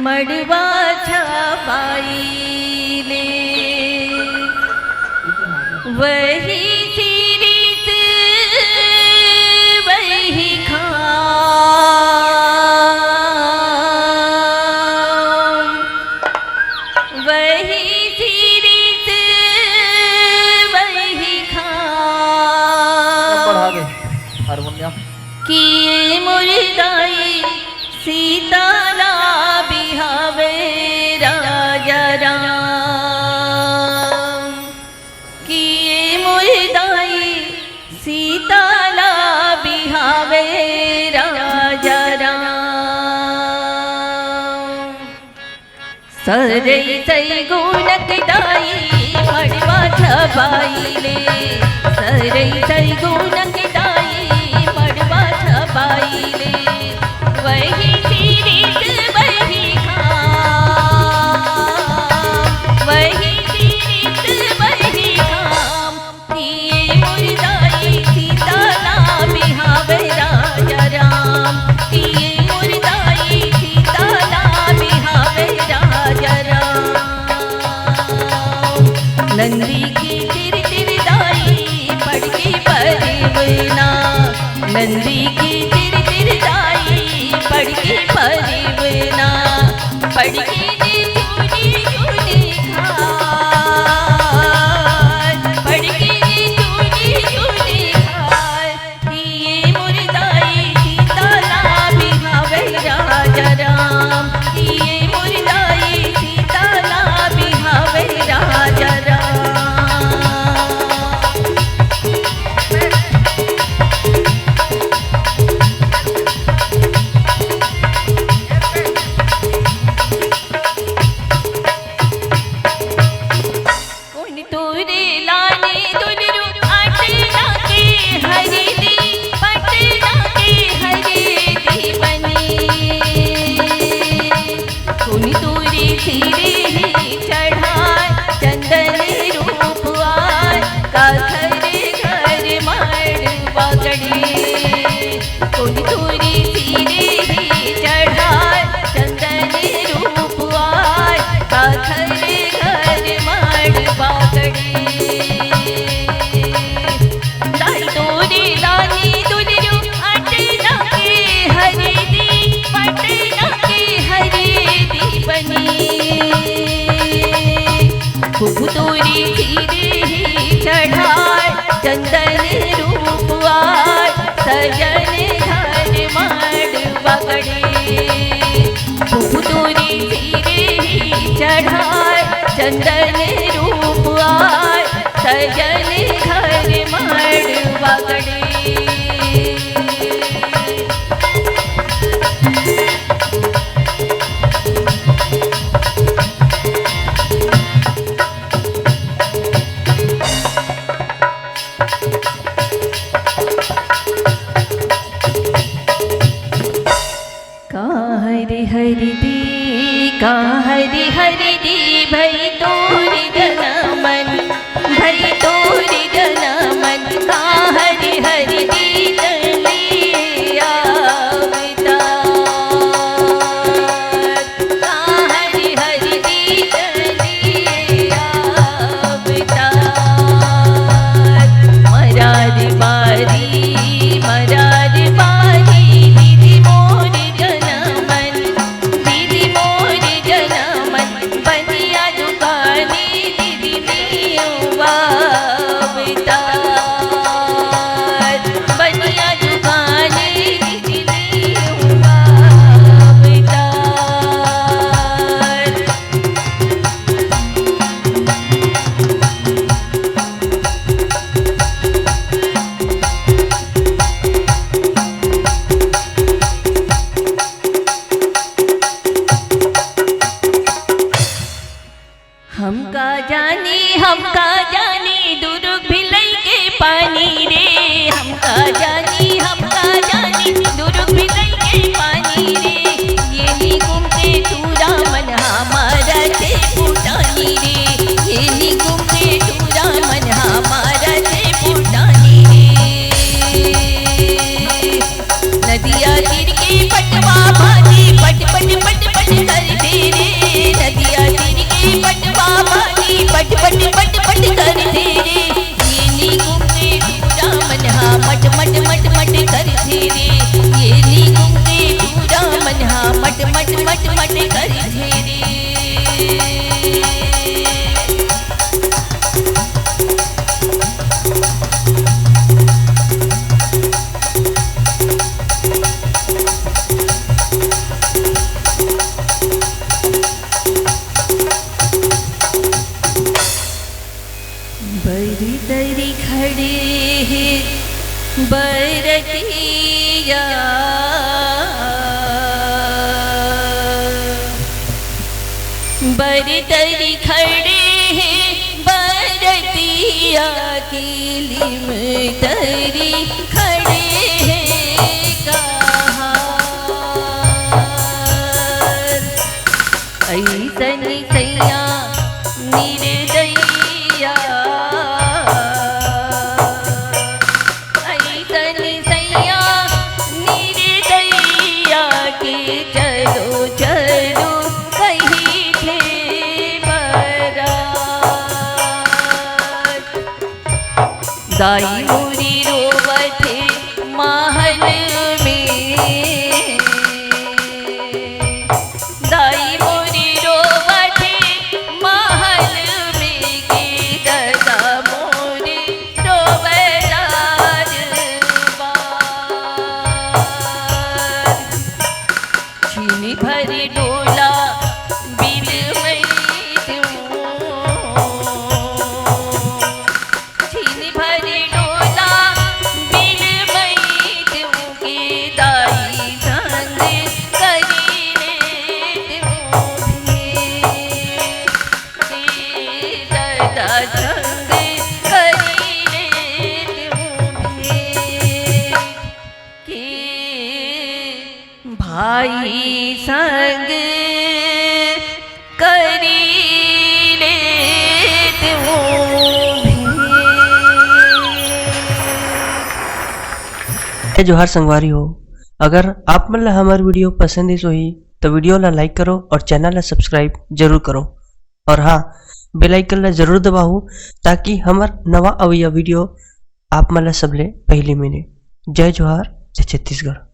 मड़वा छपाईले वही सिरिस वही खाम वही सिरिस वही खाम किए मुर्दाई सीताला बिहावे राजा राम किए मुर्दाई सीताला बिहावे राजा राम सरई सई गुणक दाई मड़वा छपाईले सरई सई गुणक दाई मड़वा छपाईले वही सिरिस वही खाम वही सिरिस वही खाम किए मुर्दाई सीताला बिहावे राजा राम किए मुर्दाई सीताला बिहावे राजा राम नंदी की तिर तिर दाई पड़ के परिवना नंदी की तिर तिर दाई पड़ के परिवना पड़ के चूनी चूनी खाए पड़ के चूनी चूनी खाए किए मुर्दाई सीताला बिहावे राजा राम किए मुर्दाई सीताला बिहावे राजा राम तोरे लाने दुलरू आटना के हरी दी पटना के हरी दी बनी सुन तोरे सिरे ही चढ़ाए चंदन रूप आए का घर घर मार बगड़ी सुन तोरे सिरे ही चढ़ाए चंदन रूप आए का घर घर मार बगड़ी दाई तोरे लानी दुलरू आटना के हरी दी पटना के हरी दी बनी खूब तोरी सिरे ही चढ़ाए चंदन रूप आए सजन घर मार बगड़ी खूब तोरी सिरे ही चढ़ाए चंदन रूप आए सजन घर मार बगड़ी हरि दी का हरि हरि दी भई तोरी जनमन भई तोरी तरी खड़े हैं बरतिया, बरतरी खड़े हैं बरतिया के लिम तरी खड़े हैं कहार। ऐसन सैया निर्दयिया, ऐसन सैया निर्दयिया के चलो चलो कहीं थे बरात। दाई मोरी रोवते महल में, दाई मोरी रोवते महल में के दादा मोरी रोवदार बार। छीनी भरी डोला बिल में दूँ, छीनी भरी डोला बिल में दूँ के दाई संग करीने दूँ भेंट, के दादा संग करीने दूँ भेंट, के भाई संग करी लेत हूँ भेंट। जोहार संगवारी हो। अगर आप मन ला हमार वीडियो पसंद ही सोही तो वीडियो ला लाइक करो और चैनल ला सब्सक्राइब जरूर करो। और हाँ, बेल आइकन ला जरूर दबाओ ताकि हमार नवा अवैया वीडियो आप मन ला सबले पहले मिले। जय जोहार, जय छत्तीसगढ़।